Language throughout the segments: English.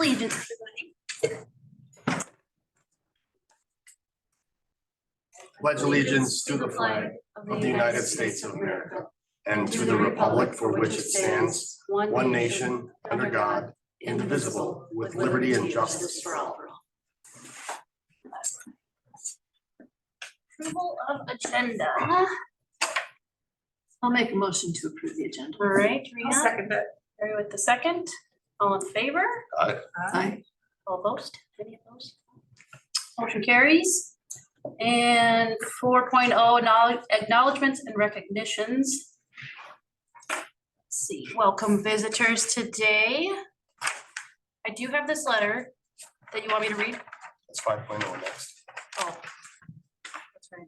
allegiance, everybody. Pledge allegiance to the flag of the United States of America and to the republic for which it stands, one nation, under God, indivisible, with liberty and justice for all. Approval of agenda. I'll make a motion to approve the agenda. All right, I'll Rena, second that. Carrie with the second. All in favor? Aye. All opposed? Any opposed? Motion carries. And 4.0 acknowledgements and recognitions. Let's see, welcome visitors today. I do have this letter that you want me to read. That's 5.0 next. Oh, that's right.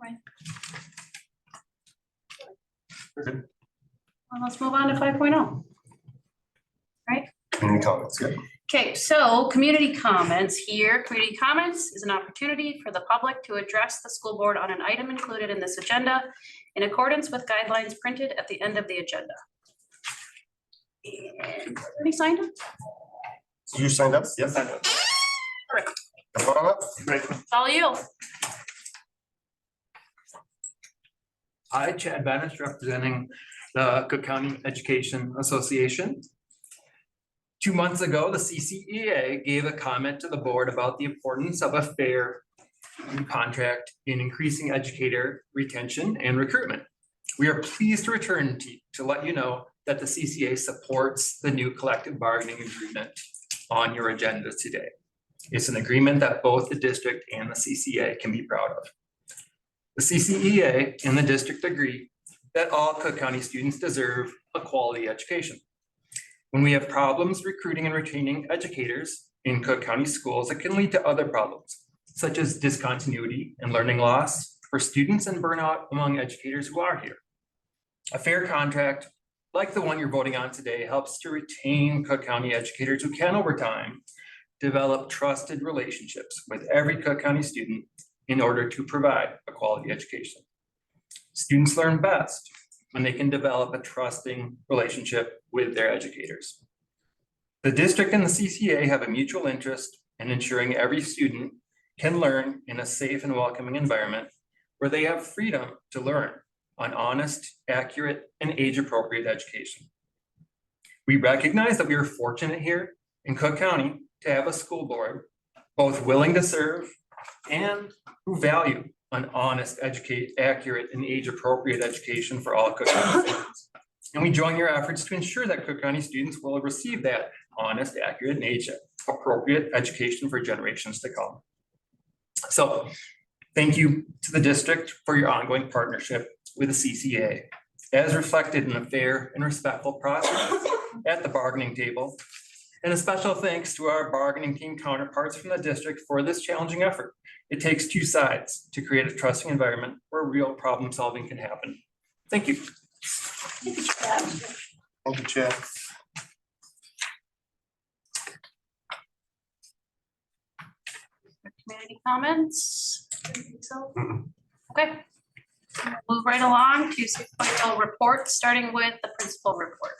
Right. Good. Well, let's move on to 5.0. Any comments? Good. Okay, so community comments here. Community comments is an opportunity for the public to address the school board on an item included in this agenda in accordance with guidelines printed at the end of the agenda. And any signed up? You signed up? Yes. Great. Come on up. Great. It's all you. Hi, Chad Banish, representing the Cook County Education Association. 2 months ago, the CCEA gave a comment to the board about the importance of a fair contract in increasing educator retention and recruitment. We are pleased to return to let you know that the CCA supports the new collective bargaining agreement on your agenda today. It's an agreement that both the district and the CCA can be proud of. The CCEA and the district agree that all Cook County students deserve a quality education. When we have problems recruiting and retaining educators in Cook County schools, it can lead to other problems, such as discontinuity and learning loss for students and burnout among educators who are here. A fair contract, like the one you're voting on today, helps to retain Cook County educators who can, over time, develop trusted relationships with every Cook County student in order to provide a quality education. Students learn best when they can develop a trusting relationship with their educators. The district and the CCA have a mutual interest in ensuring every student can learn in a safe and welcoming environment where they have freedom to learn on honest, accurate, and age-appropriate education. We recognize that we are fortunate here in Cook County to have a school board both willing to serve and who value an honest, accurate, and age-appropriate education for all Cook County students. And we join your efforts to ensure that Cook County students will receive that honest, accurate, and age-appropriate education for generations to come. So thank you to the district for your ongoing partnership with the CCA, as reflected in a fair and respectful process at the bargaining table. And a special thanks to our bargaining team counterparts from the district for this challenging effort. It takes two sides to create a trusting environment where real problem solving can happen. Thank you. Thank you, Chad. Community comments? So, okay. Move right along to 6.0 report, starting with the principal report.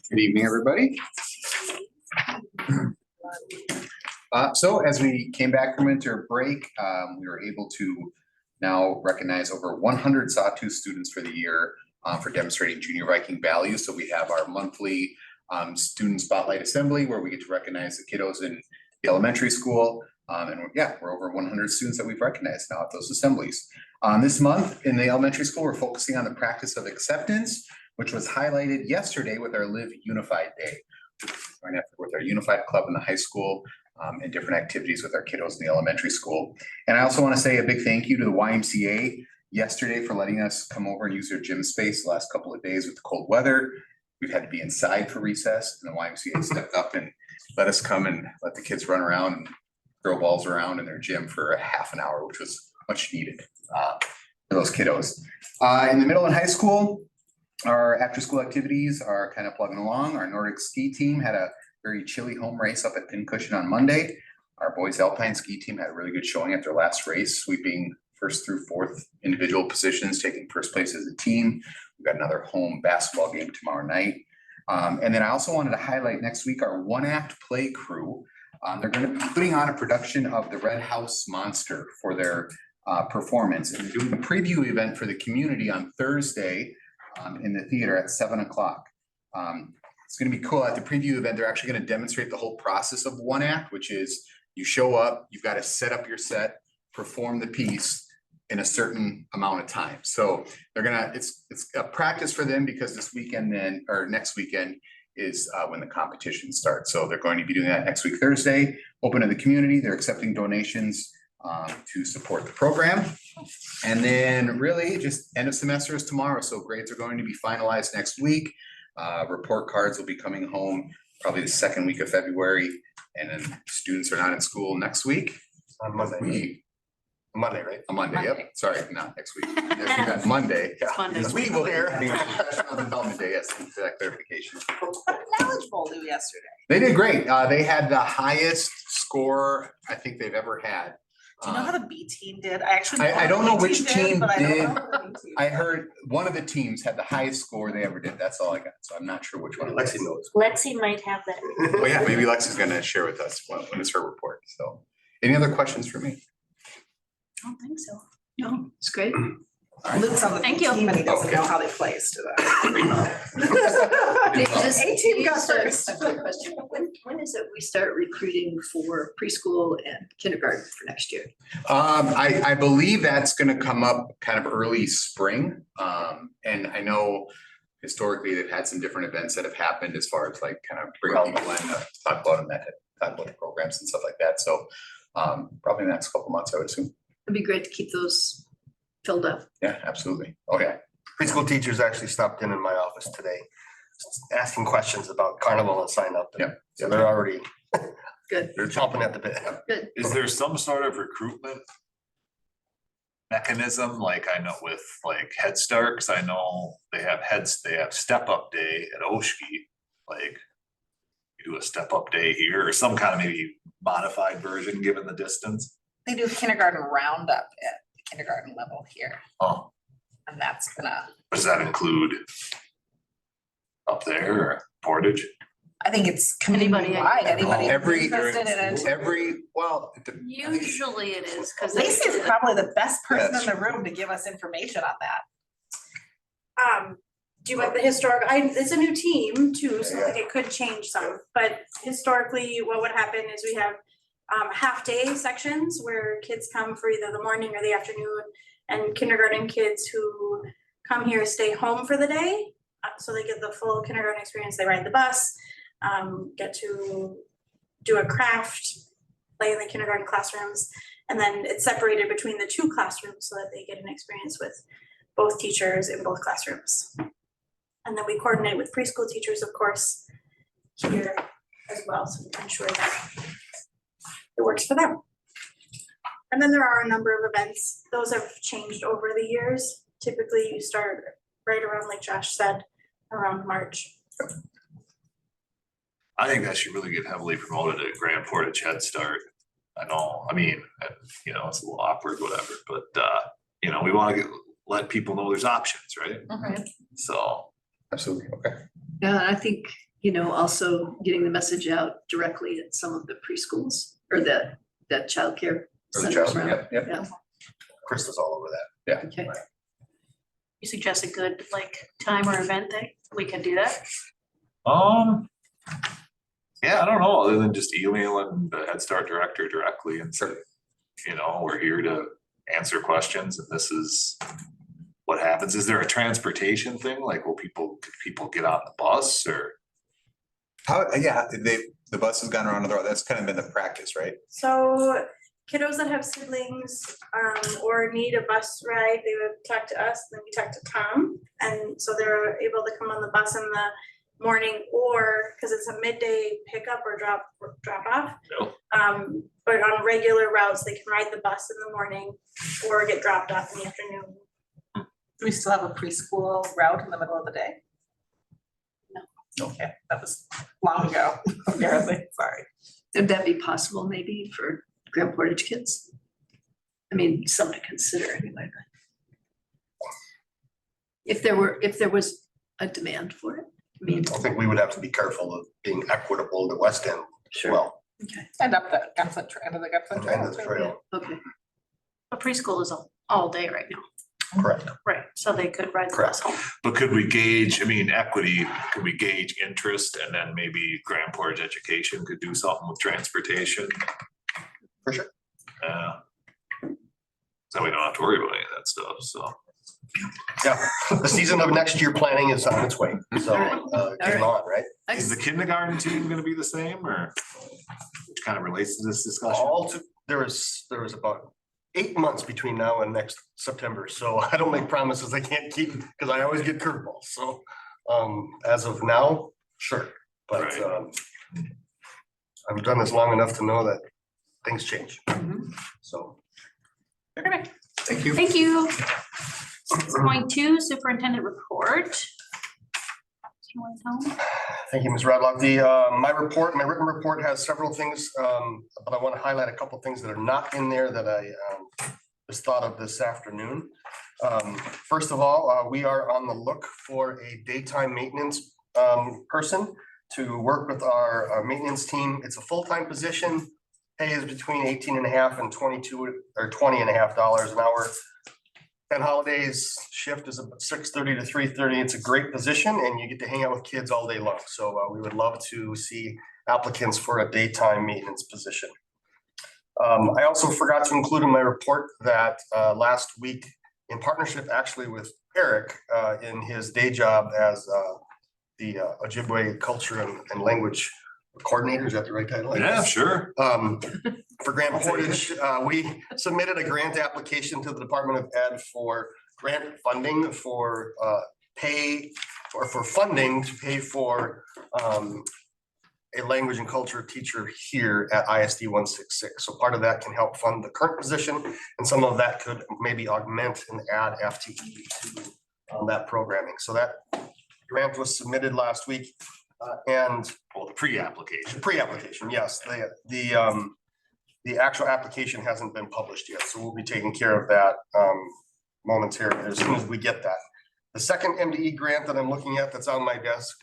Good evening, everybody. So as we came back from winter break, we were able to now recognize over 100 Sawtooth students for the year for demonstrating junior Viking values. So we have our monthly student spotlight assembly where we get to recognize the kiddos in the elementary school. We're over 100 students that we've recognized now at those assemblies. This month in the elementary school, we're focusing on the practice of acceptance, which was highlighted yesterday with our Live Unified Day. With our Unified Club in the high school and different activities with our kiddos in the elementary school. And I also want to say a big thank you to the YMCA yesterday for letting us come over and use their gym space the last couple of days with the cold weather. We've had to be inside for recess, and the YMCA stepped up and let us come and let the kids run around and throw balls around in their gym for a half an hour, which was much needed for those kiddos. In the middle and high school, our after-school activities are kind of plugging along. Our Nordic ski team had a very chilly home race up at Pincushion on Monday. Our boys alpine ski team had a really good showing at their last race, sweeping first through fourth individual positions, taking first place as a team. We've got another home basketball game tomorrow night. And then I also wanted to highlight next week our one act play crew. They're gonna be putting on a production of the Red House Monster for their performance. And they're doing a preview event for the community on Thursday in the theater at 7 o'clock. It's gonna be cool. At the preview event, they're actually gonna demonstrate the whole process of one act, which is you show up, you've got to set up your set, perform the piece in a certain amount of time. So they're gonna, it's a practice for them because this weekend then, or next weekend is when the competition starts. So they're going to be doing that next week, Thursday, open to the community. They're accepting donations to support the program. And then really just end of semester is tomorrow. So grades are going to be finalized next week. Report cards will be coming home probably the second week of February. And then students are not in school next week. On Monday. Monday, right? On Monday, yep. Sorry, not next week. Next week on Monday. It's Monday. This week will be Professional Development Day, yes, thanks for that clarification. What did Knowledge Bowl do yesterday? They did great. They had the highest score I think they've ever had. Do you know how the B team did? I actually. I don't know which team but I don't did. know how the B team I heard one of the teams had the highest score they ever did. That's all I got. So I'm not sure which one. it was. Lexi knows. Lexi might have that. Well, yeah, maybe Lexi's gonna share with us when it's her report. So any other questions for me? I don't think so. No, it's great. Luke's on the Thank B you. team and he doesn't Okay. know how they placed to They that. just- A team got just a first. quick question. When is it we start recruiting for preschool and kindergarten for next year? I believe that's gonna come up kind of early spring. And I know historically they've had some different events that have happened as far as like kind of bringing people in, to talk about them, talk about the programs and stuff like that. So probably in the next couple months, I would assume. It'd be great to keep those filled up. Yeah, absolutely. Oh, yeah. Preschool teachers actually stopped in my office today, asking questions about carnival and sign up. Yeah. So they're already, Good, they're chomping at the bit. good. Is there some sort of recruitment mechanism, like I know with like Head Start, 'cause I know they have Step Up Day at Oshki, like you do a Step Up Day here or some kind of maybe modified version, given the distance? They do kindergarten roundup at the kindergarten level here, Oh, and that's gonna, does that include up there or Portage? I think it's community wide, anybody Every- interested in it. Well. Usually it is, because. Lacey's probably the best person in the room to give us information on that. Do you want the historic, it's a new team too, so like it could change some, but historically, what would happen is we have half-day sections where kids come for either the morning or the afternoon, and kindergarten kids who come here stay home for the day. So they get the full kindergarten experience, they ride the bus, get to do a craft, play in the kindergarten classrooms, and then it's separated between the two classrooms so that they get an experience with both teachers in both classrooms. And then we coordinate with preschool teachers, of course, here as well, so we can ensure that it works for them. And then there are a number of events, those have changed over the years. Typically you start right around, like Josh said, around March. I think that should really get heavily promoted at Grand Portage Head Start. I know, I mean, you know, it's a little awkward, whatever, but you know, we wanna let people know there's options, right? So. Absolutely, okay. Yeah, and I think, also getting the message out directly at some of the preschools or that childcare For the centers child, around. yep. Yeah, Krista's all over that. okay. You suggest a good time or event that we could do that? Yeah, I don't know, other than just emailing the Head Start director directly and say, you know, we're here to answer questions and this is what happens. Is there a transportation thing? Like, could people get on the bus or? The bus has gone around the road. That's kind of been the practice, right? So kiddos that have siblings or need a bus ride, they would talk to us, and then we talk to Tom. And so they're able to come on the bus in the morning, or because it's a midday pickup or drop off. No. But on regular routes, they can ride the bus in the morning or get dropped off in the afternoon. Do we still have a preschool route in the middle of the day? No. Okay, that was long ago, apparently, sorry. Would that be possible maybe for Grand Portage kids? I mean, something to consider anyway, but if there was a demand for it. I mean, I think we would have to be careful of being equitable to West End as Sure. well. okay, And up the Gumplet, end of the Gumplet And the end Trail of the too. trail, okay. But preschool is all day right now, correct. right? So they could ride the bus home. But could we gauge, I mean, equity, could we gauge interest and then maybe Grand Portage Education could do something with transportation? For sure. So we don't have to worry about any of that stuff, so. Yeah, the season of next year planning is on its way, so game on, right? Is the kindergarten team gonna be the same or? Which kind of relates to this discussion. There was about 8 months between now and next September, so I don't make promises I can't keep, because I always get curveballs, so as of now, sure, but Right. I've done this long enough to know that things change, so. Okay, Thank you. thank you. 6.2 superintendent report. You wanna tell them? Thank you, Ms. Radloff. My written report has several things, but I want to highlight a couple things that are not in there that I just thought of this afternoon. First of all, we are on the look for a daytime maintenance person to work with our maintenance team. It's a full-time position. Pay is between 18.5 and 22 or $20.50 an hour. And holidays shift is about 6:30 to 3:30. It's a great position and you get to hang out with kids all day long. So we would love to see applicants for a daytime maintenance position. I also forgot to include in my report that last week, in partnership actually with Eric in his day job as the Ojibwe Culture and Language Coordinator, is that the right title? Yeah, sure. For Grand Portage, we submitted a grant application to the Department of Ed for grant funding for funding to pay for a language and culture teacher here at ISD 166. So part of that can help fund the current position, and some of that could maybe augment and add FTE to that programming. So that grant was submitted last week, and Well, the pre-application. pre-application, yes, the actual application hasn't been published yet, so we'll be taking care of that momentarily as soon as we get that. The second MDE grant that I'm looking at that's on my desk,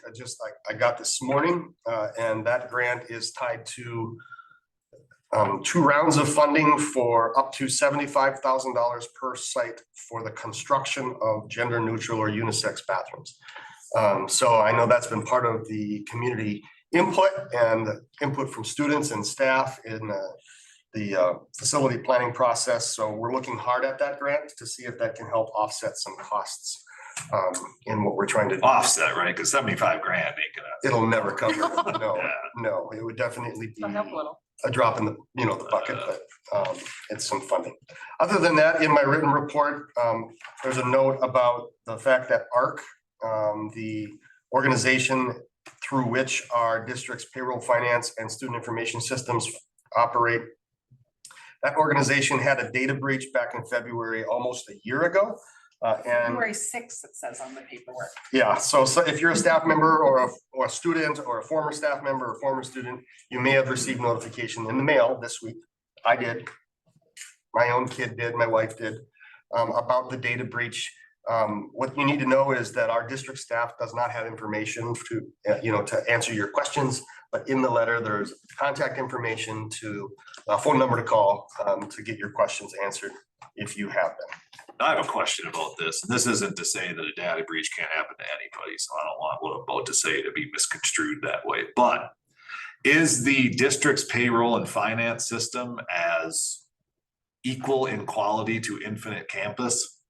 I got this morning, and that grant is tied to 2 rounds of funding for up to $75,000 per site for the construction of gender neutral or unisex bathrooms. So I know that's been part of the community input and input from students and staff in the facility planning process. So we're looking hard at that grant to see if that can help offset some costs in what we're trying to do. Offset, right? Because 75 grand ain't gonna. It'll never cover it. No, Yeah. no, it would definitely be It'll help a little. a drop in the, the bucket, but it's some funding. Other than that, in my written report, there's a note about the fact that ARC, the organization through which our district's payroll, finance, and student information systems operate. That organization had a data breach back in February, almost a year ago. And February 6th, it says on the paperwork. yeah, so if you're a staff member or a student or a former staff member or former student, you may have received notification in the mail this week. I did. My own kid did, my wife did, about the data breach. What you need to know is that our district staff does not have information to answer your questions, but in the letter, there's contact information to a phone number to call to get your questions answered if you have them. I have a question about this, and this isn't to say that a data breach can't happen to anybody, so I don't want what I'm about to say to be misconstrued that way, but is the district's payroll and finance system as equal in quality to Infinite Campus?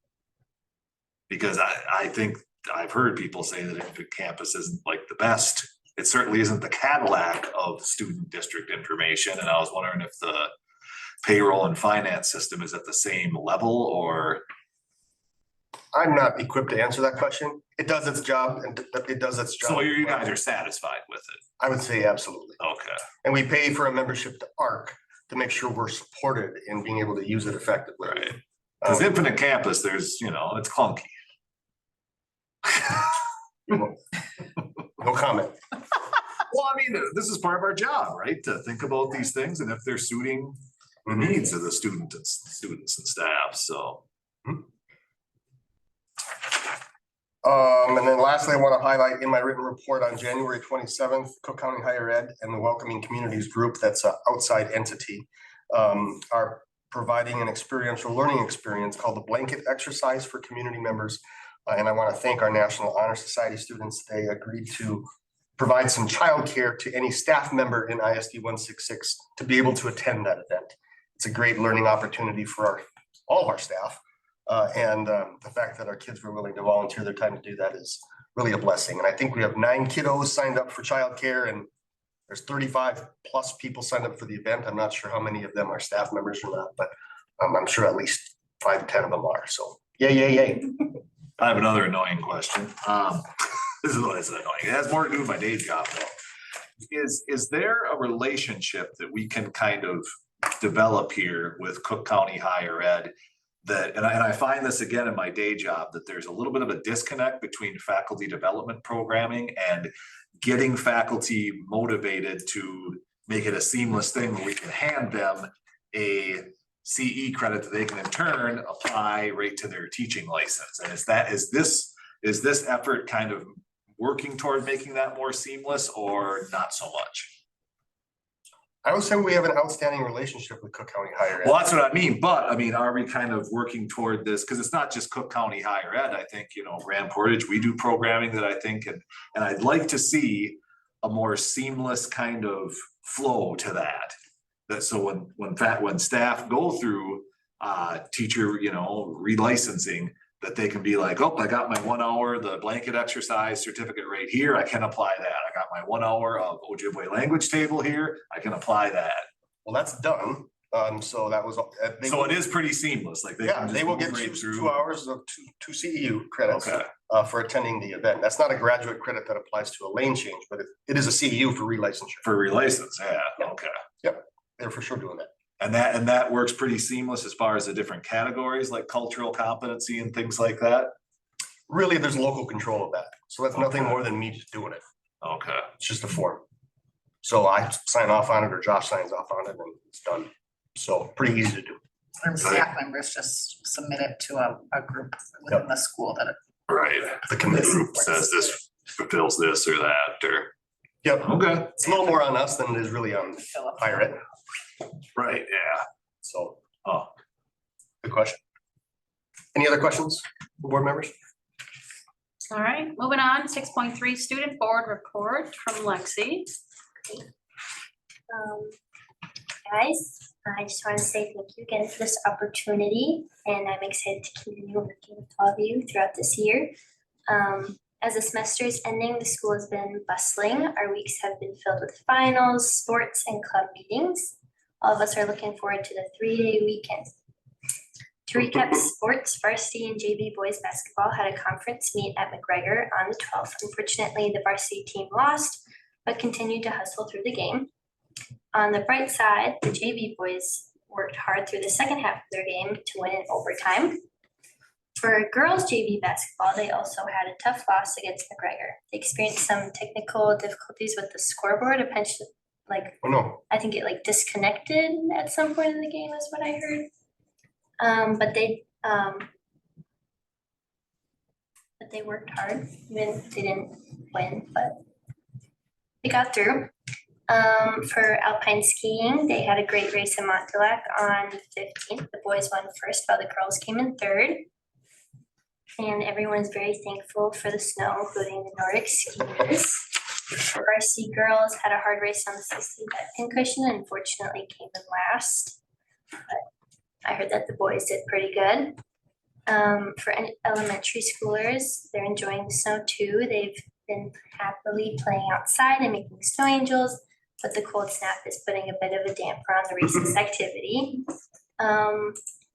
Because I think I've heard people say that Infinite Campus isn't like the best. It certainly isn't the Cadillac of student district information, and I was wondering if the payroll and finance system is at the same level, or? I'm not equipped to answer that question. It does its job and it does its job. So you guys are satisfied with it? I would say absolutely. Okay. And we pay for a membership to ARC to make sure we're supported in being able to use it effectively. Right. Because Infinite Campus, there's, it's clunky. No comment. Well, I mean, this is part of our job, right? To think about these things and if they're suiting the needs of the students and staff, so. And then lastly, I want to highlight in my written report on January 27th, Cook County Higher Ed and the Welcoming Communities Group, that's an outside entity, are providing an experiential learning experience called the Blanket Exercise for community members. And I want to thank our National Honor Society students. They agreed to provide some childcare to any staff member in ISD 166 to be able to attend that event. It's a great learning opportunity for all of our staff. The fact that our kids were willing to volunteer their time to do that is really a blessing. And I think we have 9 kiddos signed up for childcare, and there's 35 plus people signed up for the event. I'm not sure how many of them are staff members or not, but I'm sure at least 5 to 10 of them are. So yay. I have another annoying question. This is annoying. It has more to do with my day job though. Is there a relationship that we can kind of develop here with Cook County Higher Ed that, and I find this again in my day job, that there's a little bit of a disconnect between faculty development programming and getting faculty motivated to make it a seamless thing where we can hand them a CE credit that they can in turn apply right to their teaching license. And is this effort kind of working toward making that more seamless or not so much? I would say we have an outstanding relationship with Cook County Higher Ed. Well, that's what I mean, but I mean, are we kind of working toward this? Because it's not just Cook County Higher Ed. I think, Grand Portage, we do programming that I think, and I'd like to see a more seamless kind of flow to that. That so when staff go through teacher, relicensing, that they can be like, oh, I got my 1 hour, the blanket exercise certificate right here. I can apply that. I got my 1 hour of Ojibwe language table here. I can apply that. Well, that's done. So that was. So it is pretty seamless. Like they will get right 2 hours of two CEU credits Okay. For attending the event. That's not a graduate credit that applies to a lane change, but it is a CEU for relicensure. For relicense, yeah. Okay. Yep, they're for sure doing that. And that works pretty seamless as far as the different categories like cultural competency and things like that. Really, there's local control of that. So that's nothing more than me just doing it. Okay. It's just a form. So I sign off on it or Josh signs off on it and it's done. So pretty easy to do. Or staff members just submit it to a group within the school that. Right. The committee Says this fulfills this or that or. Yep. Okay. It's a little more on us than it is really on Higher Ed. Right, yeah. So, good question. Any other questions, board members? All right, moving on, 6.3 student board report from Lexi. Guys, I just want to say thank you again for this opportunity, and I'm excited to continue working with all of you throughout this year. As the semester is ending, the school has been bustling. Our weeks have been filled with finals, sports, and club meetings. All of us are looking forward to the 3-day weekend. To recap, sports, varsity and JV boys basketball had a conference meet at McGregor on the 12th. Unfortunately, the varsity team lost, but continued to hustle through the game. On the bright side, the JV boys worked hard through the second half of their game to win in overtime. For girls JV basketball, they also had a tough loss against McGregor. They experienced some technical difficulties with the scoreboard, I think it disconnected at some point in the game is what I heard. But they worked hard, even if they didn't win, but they got through. For alpine skiing, they had a great race in Montelak on the 15th. The boys won first while the girls came in third. And everyone is very thankful for the snow, including the Nordic skiers. Varsity girls had a hard race on the 60 pincushion and unfortunately came in last. But I heard that the boys did pretty good. For elementary schoolers, they're enjoying the snow too. They've been happily playing outside and making snow angels, but the cold snap is putting a bit of a damper on the recess activity.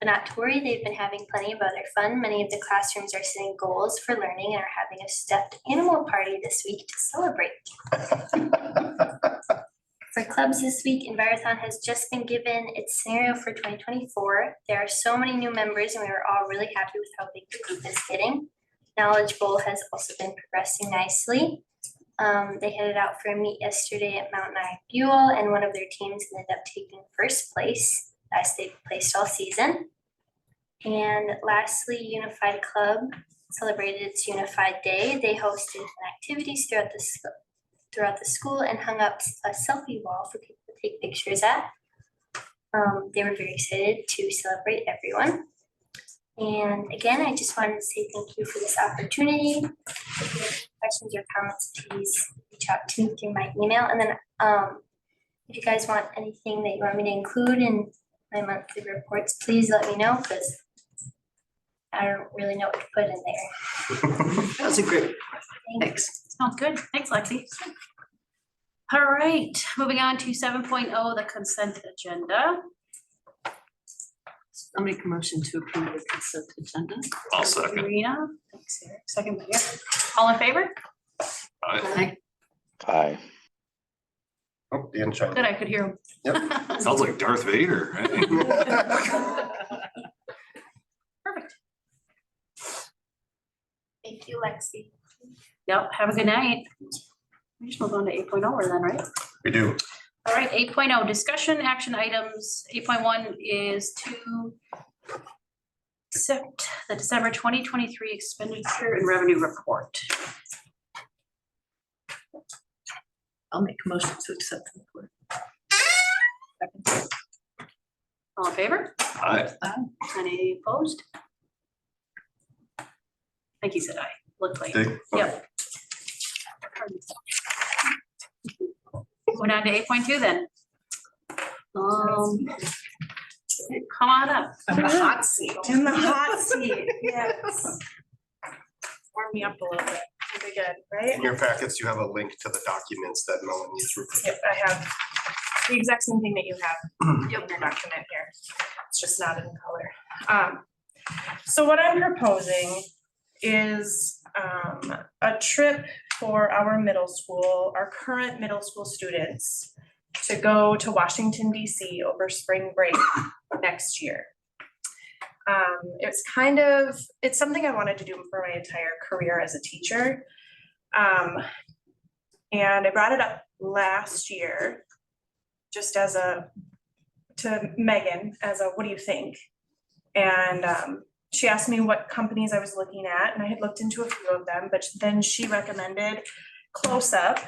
But not to worry, they've been having plenty of other fun. Many of the classrooms are setting goals for learning and are having a stuffed animal party this week to celebrate. For clubs this week, Envirothon has just been given its scenario for 2024. There are so many new members and we are all really happy with how big the group is getting. Knowledge Bowl has also been progressing nicely. They headed out for a meet yesterday at Mount Buell and one of their teams ended up taking first place as they've placed all season. And lastly, Unified Club celebrated its Unified Day. They hosted activities throughout the school and hung up a selfie wall for people to take pictures at. They were very excited to celebrate everyone. And again, I just wanted to say thank you for this opportunity. If you have questions or comments, please reach out to me through my email. And then if you guys want anything that you want me to include in my monthly reports, please let me know, because I don't really know what to put in there. That was a great report. Thanks. Sounds good. Thanks, Lexi. All right, moving on to 7.0, the consent agenda. I'll make a motion to approve the consent agenda. I'll second. Marina, thanks, Eric. Second by Eric. All in favor? Aye. Aye. Oh, Dan chimed Good, I could hear him. Yep. Sounds like Darth Vader, right? Perfect. Thank you, Lexi. Yep, have a good night. We just move on to 8.0 then, right? We do. All right, 8.0, discussion action items. 8.1 is to accept the December 2023 expenditure and revenue report. I'll make a motion to accept the report. Second. All in favor? Aye. Any opposed? I think he said aye. Looked like. Dig. Yep. Going on to 8.2 then. Come on up. In the hot seat. In the hot seat, yes. Warm me up a little bit. It'll be good, right? In your packets, you have a link to the documents that Melanie threw. Yep, I have the exact same thing that you have in your document here. It's just not in color. So what I'm proposing is a trip for our middle school, our current middle school students, to go to Washington, DC over spring break next year. It's something I wanted to do for my entire career as a teacher. And I brought it up last year, just to Megan, what do you think? And she asked me what companies I was looking at, and I had looked into a few of them, but then she recommended Close Up.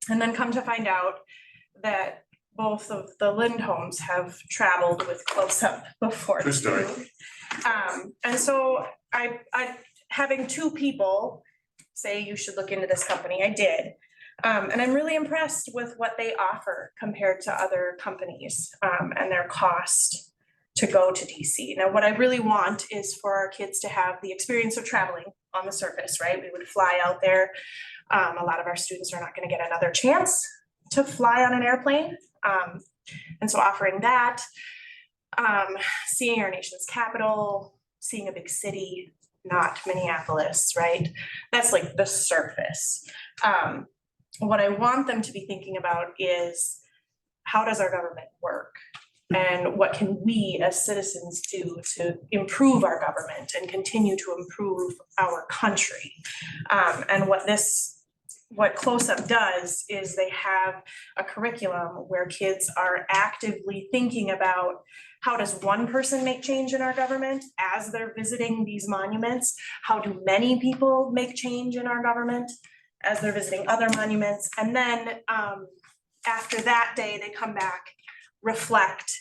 And then come to find out that both of the Lindholms have traveled with Close Up before. True story. And so I having two people say you should look into this company, I did. And I'm really impressed with what they offer compared to other companies and their cost to go to DC. Now, what I really want is for our kids to have the experience of traveling on the surface, right? We would fly out there. A lot of our students are not going to get another chance to fly on an airplane. And so offering that, seeing our nation's capital, seeing a big city, not Minneapolis, right? That's like the surface. What I want them to be thinking about is, how does our government work? And what can we as citizens do to improve our government and continue to improve our country? And what Close Up does is they have a curriculum where kids are actively thinking about, how does one person make change in our government as they're visiting these monuments? How do many people make change in our government as they're visiting other monuments? And then after that day, they come back, reflect,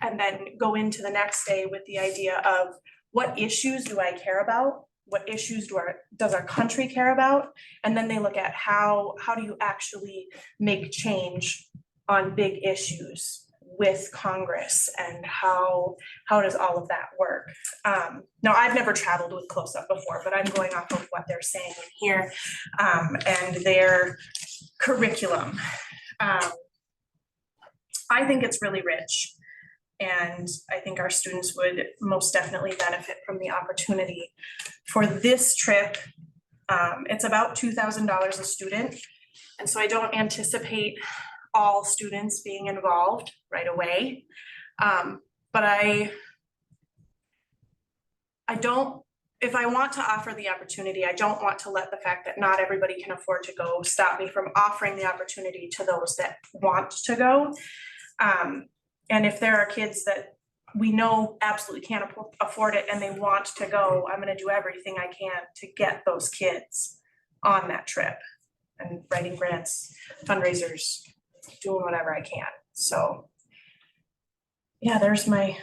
and then go into the next day with the idea of, what issues do I care about? What issues does our country care about? And then they look at how do you actually make change on big issues with Congress, and how does all of that work? Now, I've never traveled with Close Up before, but I'm going off of what they're saying in here and their curriculum. I think it's really rich, and I think our students would most definitely benefit from the opportunity. For this trip, it's about $2,000 a student, and so I don't anticipate all students being involved right away. But I don't, if I want to offer the opportunity, I don't want to let the fact that not everybody can afford to go stop me from offering the opportunity to those that want to go. And if there are kids that we know absolutely can't afford it and they want to go, I'm gonna do everything I can to get those kids on that trip. And writing grants, fundraisers, doing whatever I can, so. Yeah, there's my,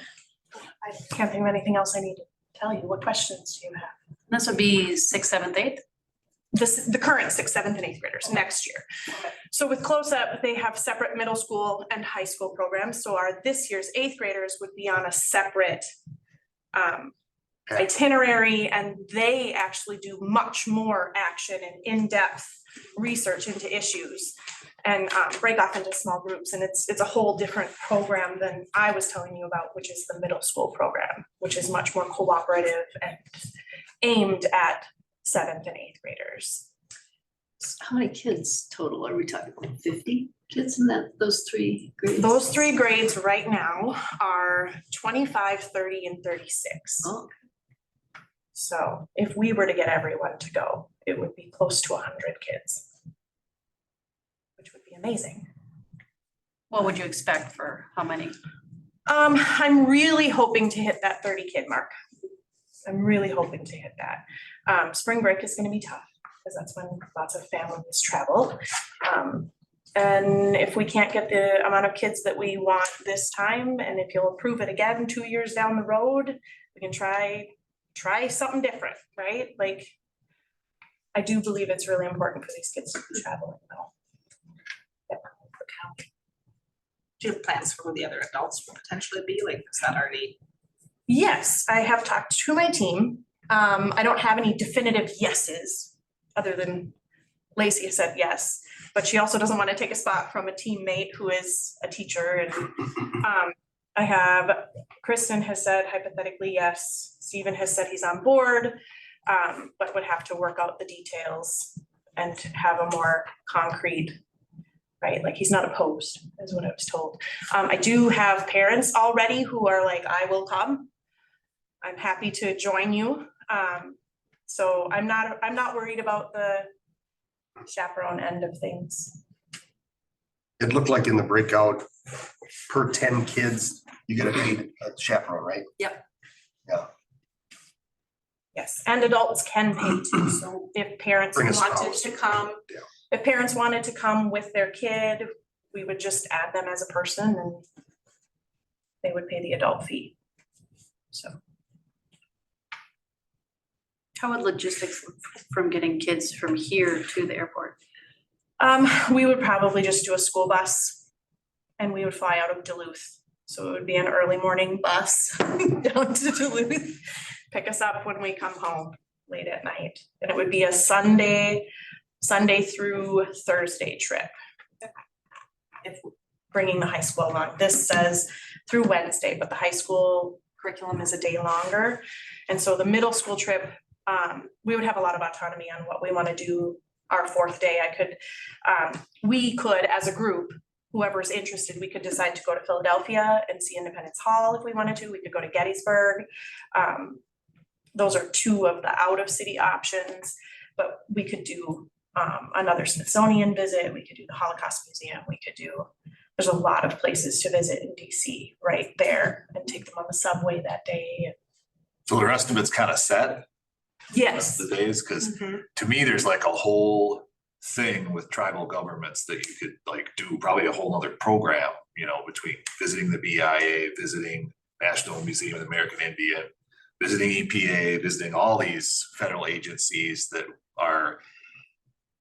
I can't think of anything else I need to tell you. What questions do you have? This would be 6th, 7th, 8th? The current 6th, 7th, and 8th graders next year. So with Close Up, they have separate middle school and high school programs. So our this year's 8th graders would be on a separate itinerary, and they actually do much more action and in-depth research into issues and break off into small groups. And it's a whole different program than I was telling you about, which is the middle school program, which is much more cooperative and aimed at 7th and 8th graders. How many kids total are we talking about? 50 kids in those 3 grades? Those 3 grades right now are 25, 30, and 36. Oh, So if we were to get everyone to go, it would be close to 100 kids, which would be amazing. What would you expect for how many? I'm really hoping to hit that 30 kid mark. I'm really hoping to hit that. Spring break is gonna be tough because that's when lots of families travel. And if we can't get the amount of kids that we want this time, and if you'll approve it again 2 years down the road, we can try something different, right? Like, I do believe it's really important for these kids to be traveling though. Do you have plans for who the other adults will potentially be? Like, is that already? Yes, I have talked to my team. I don't have any definitive yeses, other than Lacey has said yes, but she also doesn't want to take a spot from a teammate who is a teacher. And I have, Kristen has said hypothetically yes, Stephen has said he's on board, but would have to work out the details and have a more concrete, right? Like, he's not opposed, is what I was told. I do have parents already who are like, I will come. I'm happy to join you. So I'm not worried about the chaperone end of things. It looked like in the breakout, per 10 kids, you get a paid chaperone, right? Yep. Yeah. Yes, and adults can pay too, so if parents Bring a wanted spouse. to come, Yeah. if parents wanted to come with their kid, we would just add them as a person and they would pay the adult fee, so. How would logistics look from getting kids from here to the airport? We would probably just do a school bus and we would fly out of Duluth. So it would be an early morning bus down to Duluth, pick us up when we come home late at night. And it would be a Sunday through Thursday trip. If bringing the high school along, this says through Wednesday, but the high school curriculum is a day longer. And so the middle school trip, we would have a lot of autonomy on what we want to do our 4th day. We could, as a group, whoever's interested, we could decide to go to Philadelphia and see Independence Hall if we wanted to. We could go to Gettysburg. Those are 2 of the out of city options, but we could do another Smithsonian visit. We could do the Holocaust Museum. There's a lot of places to visit in DC right there and take them on the subway that day. So the rest of it's kind of set. Yes. The days, because Mhm. to me, there's like a whole thing with tribal governments that you could like do probably a whole nother program, you know, between visiting the BIA, visiting National Museum of the American Indian, visiting EPA, visiting all these federal agencies that are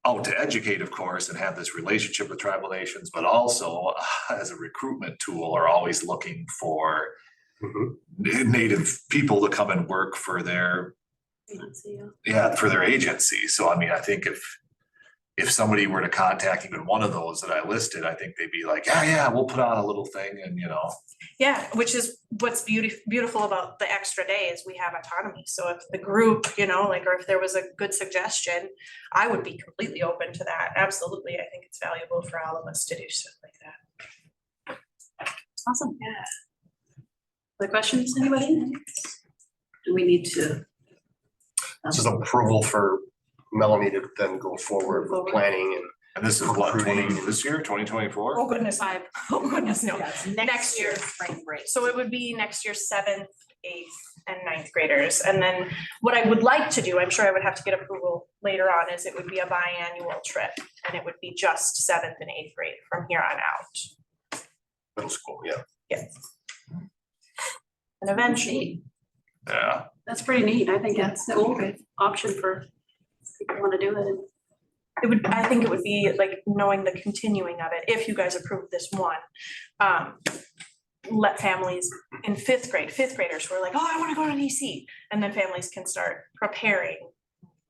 out to educate, of course, and have this relationship with tribal nations, but also as a recruitment tool are always looking for Native people to come and work for their for their agency. So I mean, I think if somebody were to contact even one of those that I listed, I think they'd be like, yeah, we'll put on a little thing and Yeah, which is what's beautiful about the extra day is we have autonomy. So if the group, or if there was a good suggestion, I would be completely open to that. Absolutely. I think it's valuable for all of us to do stuff like that. Awesome. Yeah. Other questions, anybody? do we need to? This is approval for Melanie to then go forward with planning And this is what, this year, 2024? Oh goodness, Five. oh goodness, no. Yes, Next year. Spring break. So it would be next year's 7th, 8th, and 9th graders. And then what I would like to do, I'm sure I would have to get approval later on, is it would be a biannual trip. And it would be just 7th and 8th grade from here on out. Middle school, yeah. Yes. And eventually, Yeah, That's pretty neat. I think Yeah, that's that'd be cool great. option for people who want to do it. it would, I think it would be like knowing the continuing of it, if you guys approve this one. Let families in 5th graders who are like, oh, I wanna go to DC. And then families can start preparing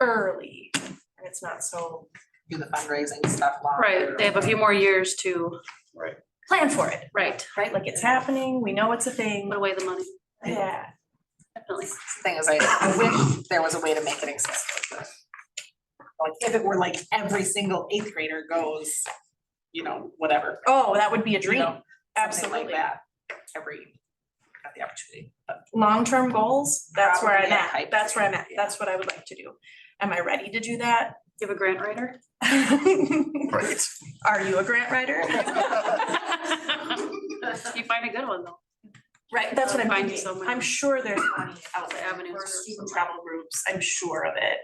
early. And it's not so, Do the fundraising stuff. longer. Right, they have a few more years to, plan for it, right, right? Like it's happening, we know it's a thing. put away the money, Yeah. definitely. The Thing is, I wish there was a way to make it accessible. Like if it were like every single 8th grader goes, you know, whatever. Oh, that would be a you dream. know, something Absolutely. like that, got the opportunity, but Long-term goals, that's where I'm Probably a at. hype That's where I'm at. thing, That's what I would like to do. Am I ready to do that? You have a grant writer? Right. Are you a grant writer? You find a good one though. Right, that's what I'm Find thinking. so many. I'm sure there's money out there Avenues for for student some. travel groups. I'm sure of it.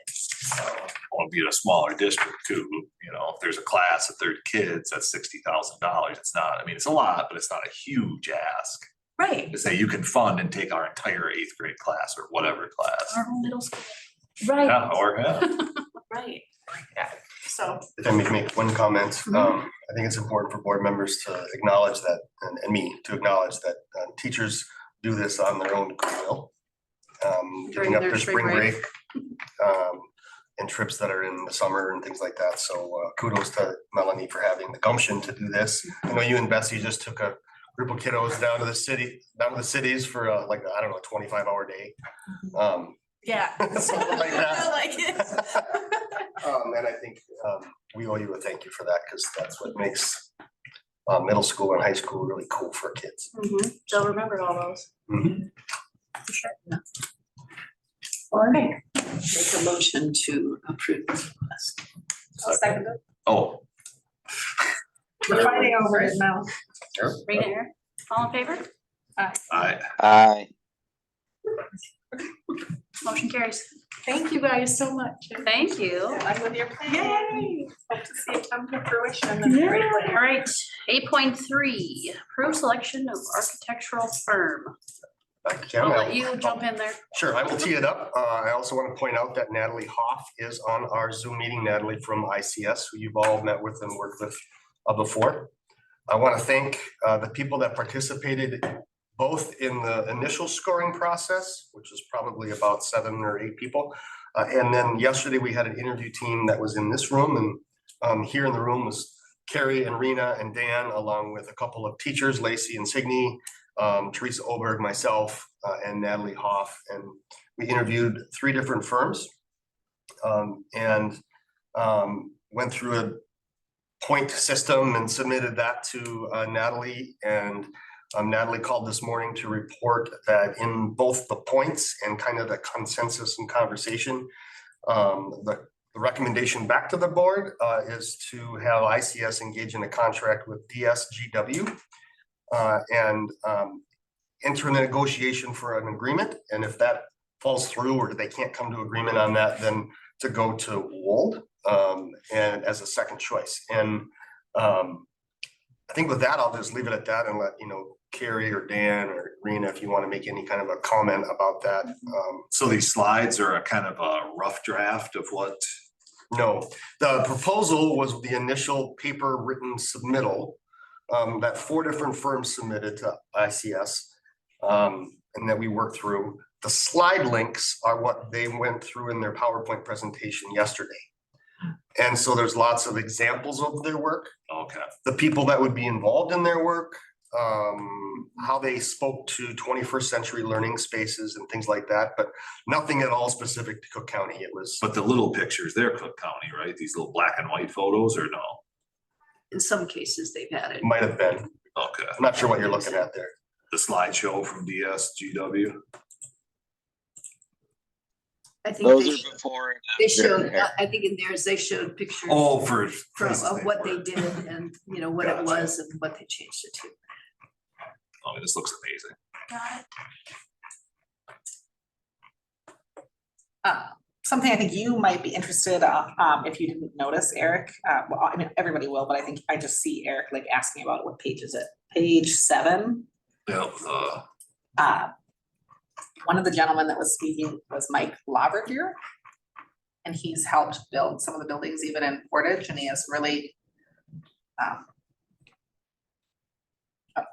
want to be in a smaller district too, you know, if there's a class of 30 kids, that's $60,000. It's not, I mean, it's a lot, but it's not a huge ask. Right, To say you can fund and take our entire 8th grade class or whatever class. Our whole middle school. right, Yeah, or, yeah. right. Yeah, so, If I may make one comment, I think it's important for board members to acknowledge that, and me to acknowledge that teachers do this on their own goodwill. During Giving up their their spring spring break. break, and trips that are in the summer and things like that. So kudos to Melanie for having the gumption to do this. I know you and Bessie just took a group of kiddos down to the cities for like, I don't know, a 25-hour day. yeah. Something like that. I like it. And I think we owe you a thank you for that, because that's what makes middle school and high school really cool for kids. They'll remember all those. Mhm. All right. Make a motion to approve this request. I'll second it. Oh, We're fighting over it now. Read it here. All in favor? I, Motion carries. Thank you guys so much. Thank you. Good luck with your plan. Yay. Hope to see it come to fruition. That's a great plan. All right, 8.3, approve selection of architectural firm. Jen, I'll I'll- let you jump in there. Sure, I will tee it up. I also want to point out that Natalie Hoff is on our Zoom meeting. Natalie from ICS, who you've all met with and worked with before. I want to thank the people that participated both in the initial scoring process, which is probably about 7 or 8 people. And then yesterday we had an interview team that was in this room, and here in the room was Carrie and Rena and Dan, along with a couple of teachers, Lacey and Signe, Teresa Oberg, myself, and Natalie Hoff. And we interviewed 3 different firms and went through a point system and submitted that to Natalie. And Natalie called this morning to report that in both the points and kind of the consensus and conversation, the recommendation back to the board is to have ICS engage in a contract with DSGW and enter in a negotiation for an agreement. And if that falls through or they can't come to agreement on that, then to go to Wold and as a second choice. And I think with that, I'll just leave it at that and let Carrie or Dan or Rena, if you want to make any kind of a comment about that. so these slides are a kind of a rough draft of what, No, the proposal was the initial paper written submittal that 4 different firms submitted to ICS and that we worked through. The slide links are what they went through in their PowerPoint presentation yesterday. And so there's lots of examples of their work, okay, the people that would be involved in their work, how they spoke to 21st century learning spaces and things like that, but nothing at all specific to Cook County. It was, but the little pictures, they're Cook County, right? These little black and white photos or no? In some cases, they've had it. might have been, Okay, I'm not sure what you're looking at there. the slideshow from DSGW, I think Those they are showed, before. and they after showed, hair. I think in theirs, they showed pictures Oh, for from, places of what they worked. did and, you know, what it Gotcha. was and what they changed it to. I mean, this looks amazing. Got it. Something I think you might be interested, if you didn't notice, Eric, well, I mean, everybody will, but I think I just see Eric like asking about what page is it? Page 7. Yeah, One of the gentlemen that was speaking was Mike Laverdier. And he's helped build some of the buildings even in Portage, and he has really,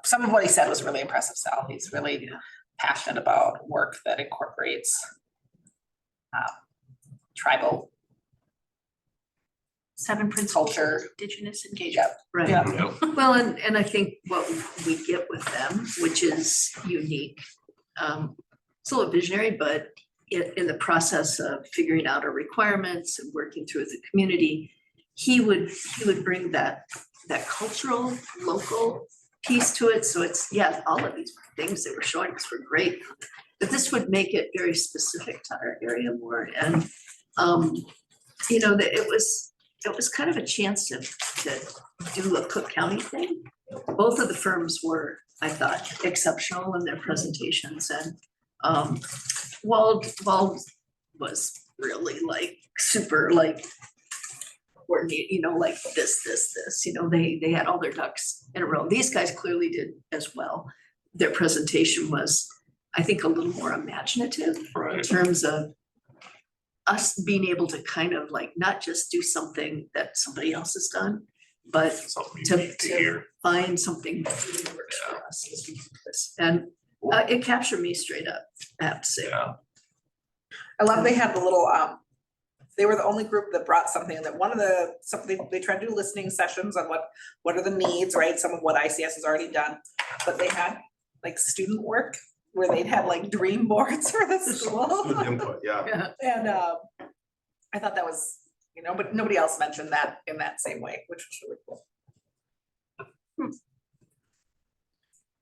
some of what he said was really impressive, Sal. He's really passionate about work that incorporates tribal 7 principles of culture. indigenous engagement. Right. Yeah. yep. Well, and I think what we get with them, which is unique, it's a little visionary, but in the process of figuring out our requirements and working through the community, he would bring that cultural, local piece to it. So it's, yeah, all of these things they were showing us were great. But this would make it very specific to our area more. And, you know, that it was kind of a chance to do a Cook County thing. Both of the firms were, I thought, exceptional in their presentations, and Wald was really like super like coordinate, you know, like this, you know, they had all their ducks in a row. These guys clearly did as well. Their presentation was, I think, a little more imaginative in Right. terms of us being able to kind of like not just do something that somebody else has done, but Something to unique to hear. find something that really works for us as we do this. And it captured me straight up, I have to say. Yeah, I love they had the little, they were the only group that brought something that something they tried to do listening sessions on what are the needs, right? Some of what ICS has already done, but they had like student work where they'd had like dream boards for the school. Good input, yeah. And I thought that was, you know, but nobody else mentioned that in that same way, which was really cool.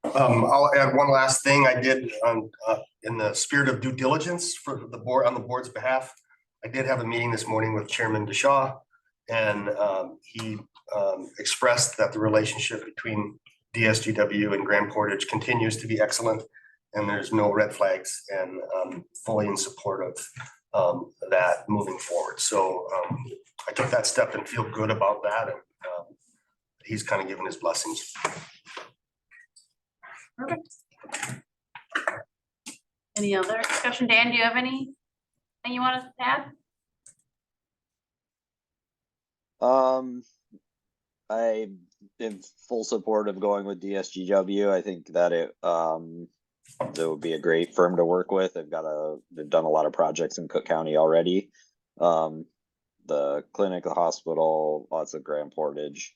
I'll add one last thing I did in the spirit of due diligence for the board, on the board's behalf. I did have a meeting this morning with Chairman DeShaw, and he expressed that the relationship between DSGW and Grand Portage continues to be excellent, and there's no red flags, and fully in support of that moving forward. So I took that step and feel good about that, and he's kind of given his blessings. Perfect. Any other discussion? Dan, do you have anything you want to add? I am full support of going with DSGW. I think that it would be a great firm to work with. They've done a lot of projects in Cook County already. The clinic, the hospital, lots of Grand Portage,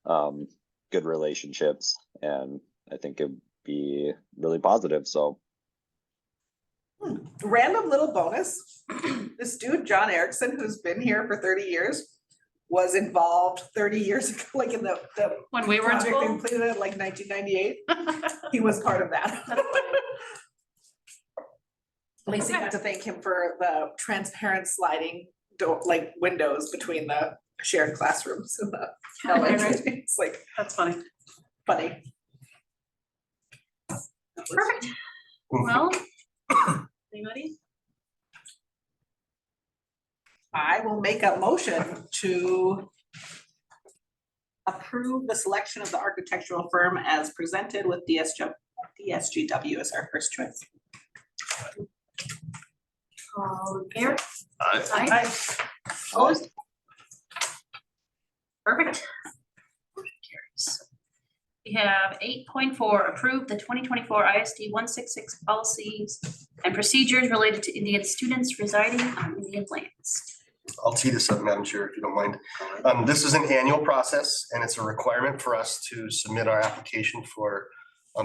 good relationships, and I think it'd be really positive. So Random little bonus, this dude, John Erickson, who's been here for 30 years, was involved 30 years ago, like in the When we were in project they school? completed in like 1998. He was part of that. Lacey got to thank him for the transparent sliding door, like windows between the shared classrooms and the elementary. It's like That's funny. funny. Perfect. Well, anybody? I will make a motion to approve the selection of the architectural firm as presented with DSGW as our first choice. All in favor? I, Aye. Opposed? Perfect. Motion carries. We have 8.4, approve the 2024 ISD 166 policies and procedures related to Indian students residing on Indian lands. I'll tee this up, Madam Chair, if you don't mind. This is an annual process, and it's a requirement for us to submit our application for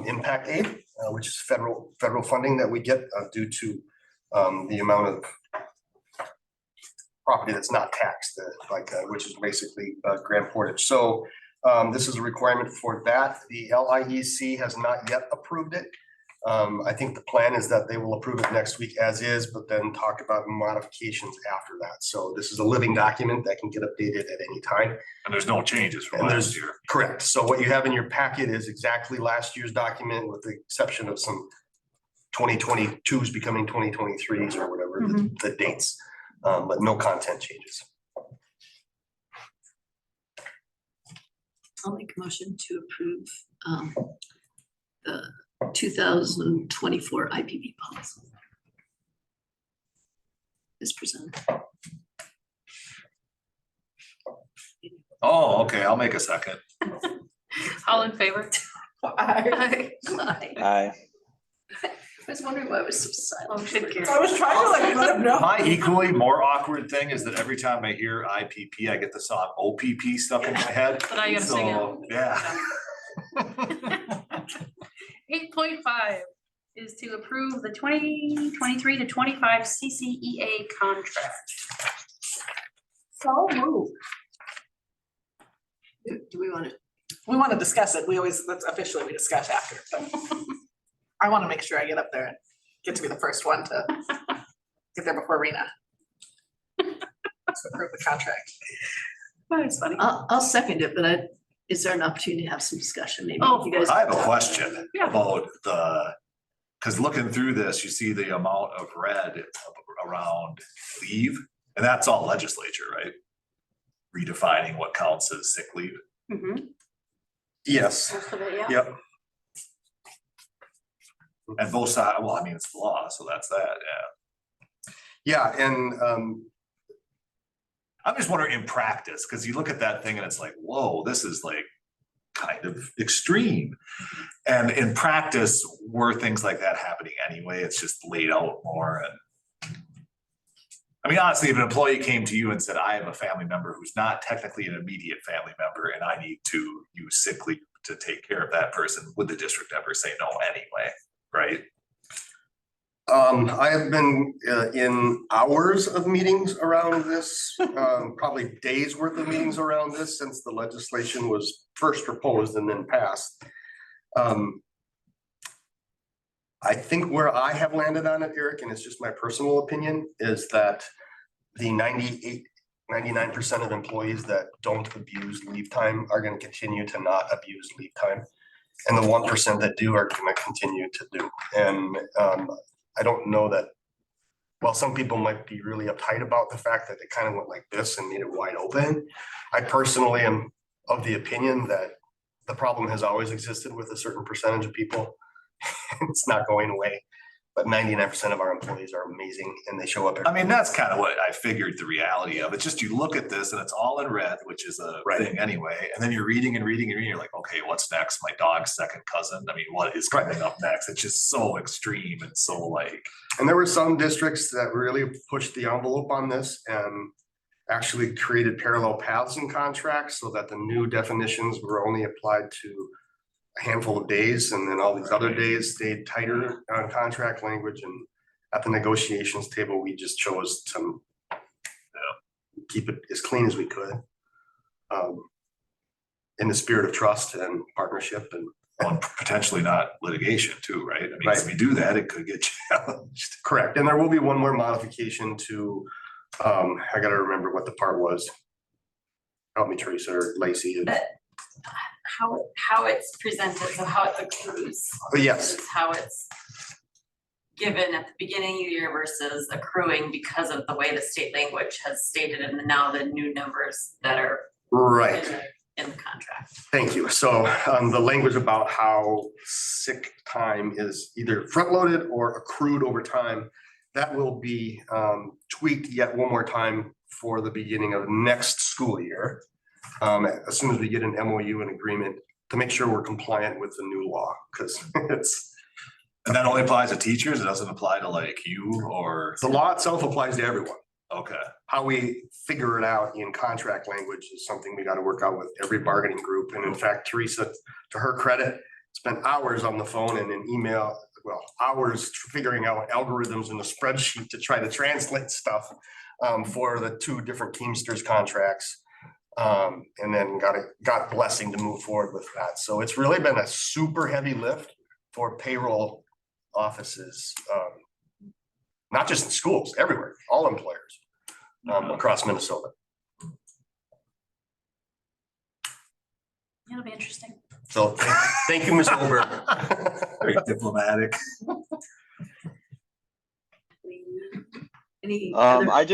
impact aid, which is federal funding that we get due to the amount of property that's not taxed, which is basically Grand Portage. So this is a requirement for that. The LIEC has not yet approved it. I think the plan is that they will approve it next week as is, but then talk about modifications after that. So this is a living document that can get updated at any time. And there's no changes from And last there's- year. Correct. So what you have in your packet is exactly last year's document with the exception of some 2022s becoming 2023s or whatever the dates, but no content changes. I'll make a motion to approve the 2024 IPB policy. Is presented. Oh, okay, I'll make a second. All in favor? Aye. Aye. I was wondering why it was so silent. Motion carries. I was trying to like let him know. My equally more awkward thing is that every time I hear IPP, I get the song OPP stuck in my head. But I gotta sing it. So, yeah. 8.5 is to approve the 2023 to 25 CCEA contract. So move. Do we want to? We want to discuss it. We always, that's officially we discuss after, but I want to make sure I get up there and get to be the first one to get there before Rena. To approve the contract. That's funny. I'll second it, but is there an opportunity to have some discussion maybe? Oh, You guys I have a can talk. question Yeah. about because looking through this, you see the amount of red around leave, and that's all legislature, right? Redefining what counts as sick leave. Mhm. Yes. Most of it, yeah. Yep. And both sides, well, I mean, it's law, so that's that, yeah. Yeah, and I'm just wondering in practice, because you look at that thing and it's like, whoa, this is like kind of extreme. And in practice, were things like that happening anyway? It's just laid out more and. I mean, honestly, if an employee came to you and said, I have a family member who's not technically an immediate family member and I need to use sick leave to take care of that person, would the district ever say no anyway, right? I have been in hours of meetings around this, probably days worth of meetings around this since the legislation was first proposed and then passed. I think where I have landed on it, Eric, and it's just my personal opinion, is that the 99% of employees that don't abuse leave time are gonna continue to not abuse leave time. And the 1% that do are gonna continue to do. And I don't know that, well, some people might be really uptight about the fact that it kind of went like this and made it wide open. I personally am of the opinion that the problem has always existed with a certain percentage of people. It's not going away, but 99% of our employees are amazing and they show up. I mean, that's kind of what I figured the reality of. It's just you look at this and it's all in red, which is a Right. thing anyway. And then you're reading and reading and reading. You're like, okay, what's next? My dog's second cousin. I mean, what is coming up next? It's just so extreme and so like. And there were some districts that really pushed the envelope on this and actually created parallel paths in contracts so that the new definitions were only applied to a handful of days, and then all these other days stayed tighter on contract language. And at the negotiations table, we just chose to keep it as clean as we could, in the spirit of trust and partnership and. On potentially not litigation too, right? I mean, Right. if we do that, it could get challenged. Correct, and there will be one more modification to, I gotta remember what the part was. Help me, Teresa or Lacey. How it's presented, so how it accrues. But yes, Versus how it's given at the beginning of the year versus accruing because of the way the state language has stated and now the new numbers that are right. in the contract. Thank you. So the language about how sick time is either front-loaded or accrued over time, that will be tweaked yet one more time for the beginning of next school year. As soon as we get an MOU and agreement to make sure we're compliant with the new law, because it's. And that only applies to teachers? It doesn't apply to like you or? The law itself applies to everyone. Okay, How we figure it out in contract language is something we got to work out with every bargaining group. And in fact, Teresa, to her credit, spent hours on the phone and in email, well, hours figuring out algorithms in the spreadsheet to try to translate stuff for the two different Teamsters contracts. And then got blessing to move forward with that. So it's really been a super heavy lift for payroll offices, not just in schools, everywhere, all employers across Minnesota. It'll be interesting. So thank you, Ms. Goldberg. Very diplomatic. Any other? I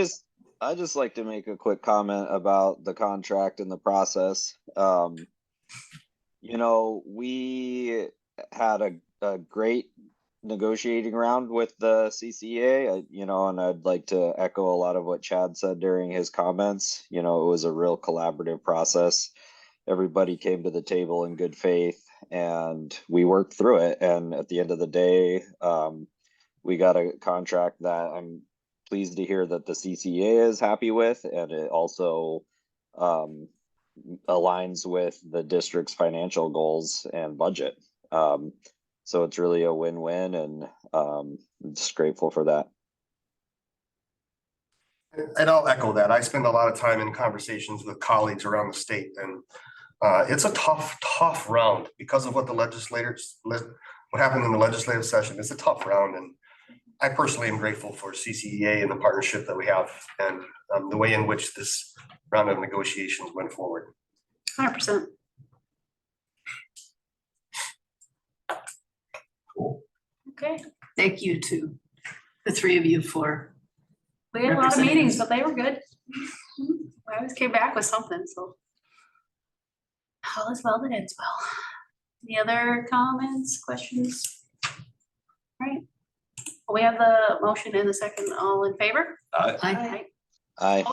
just like to make a quick comment about the contract and the process. You know, we had a great negotiating round with the CCA, you know, and I'd like to echo a lot of what Chad said during his comments. You know, it was a real collaborative process. Everybody came to the table in good faith and we worked through it. And at the end of the day, we got a contract that I'm pleased to hear that the CCA is happy with, and it also aligns with the district's financial goals and budget. So it's really a win-win, and I'm just grateful for that. And I'll echo that. I spend a lot of time in conversations with colleagues around the state, and it's a tough round because of what the legislators, what happened in the legislative session. It's a tough round, and I personally am grateful for CCEA and the partnership that we have, and the way in which this round of negotiations went forward. 100%. Okay, Thank you to the three of you for, we had a lot of meetings, but they were good. I always came back with something, so. All is well that ends well. Any other comments, questions? All right. We have the motion in the second. All in favor? I, Aye.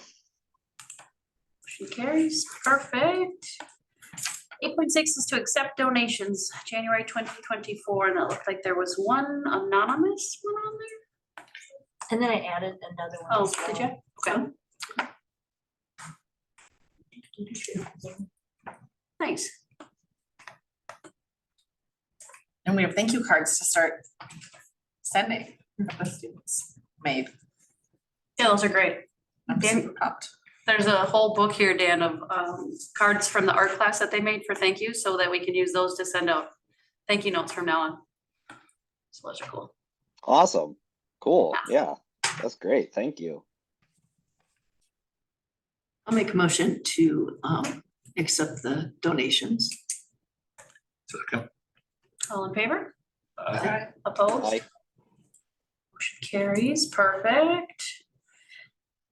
Motion carries. Perfect. 8.6 is to accept donations, January 2024, and it looked like there was one anonymous one on there. And then I added another one. Oh, as did well. you? Okay. Nice. And we have thank you cards to start sending that the students made. Yeah, those are great. I'm Dan- super pumped. There's a whole book here, Dan, of cards from the art class that they made for thank you, so that we can use those to send out thank you notes from now on. So those are cool. Awesome. Cool. Yeah, that's great. Thank you. I'll make a motion to accept the donations. Second. All in favor? Aye. Opposed? Aye. Motion carries. Perfect.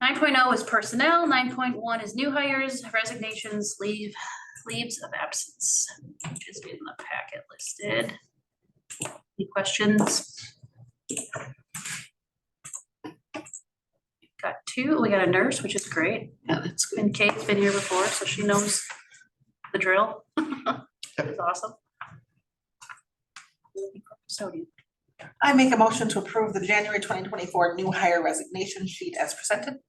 9.0 is personnel. 9.1 is new hires, resignations, leaves of absence, which is in the packet listed. Any questions? Got two. We got a nurse, which is great. Yeah, that's good. And Kate's been here before, so she knows the drill. That's awesome. Looking for custodian. I make a motion to approve the January 2024 new hire resignation sheet as presented.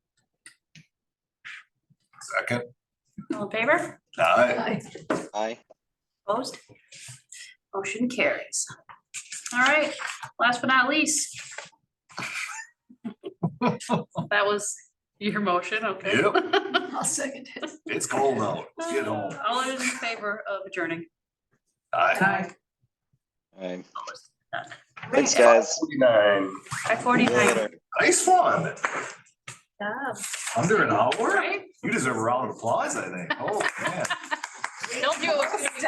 Second. All in favor? Aye. Aye. Opposed? Motion carries. All right, last but not least. That was your motion, okay? Yep. I'll second it. It's cold out. Let's get home. All those in favor of adjourning? Aye. Aye. Done. Thanks, guys. 49. By See you 49. later. Nice one. Job. Under an hour? Right? You deserve a round of applause, I think. Oh, man. Don't do it.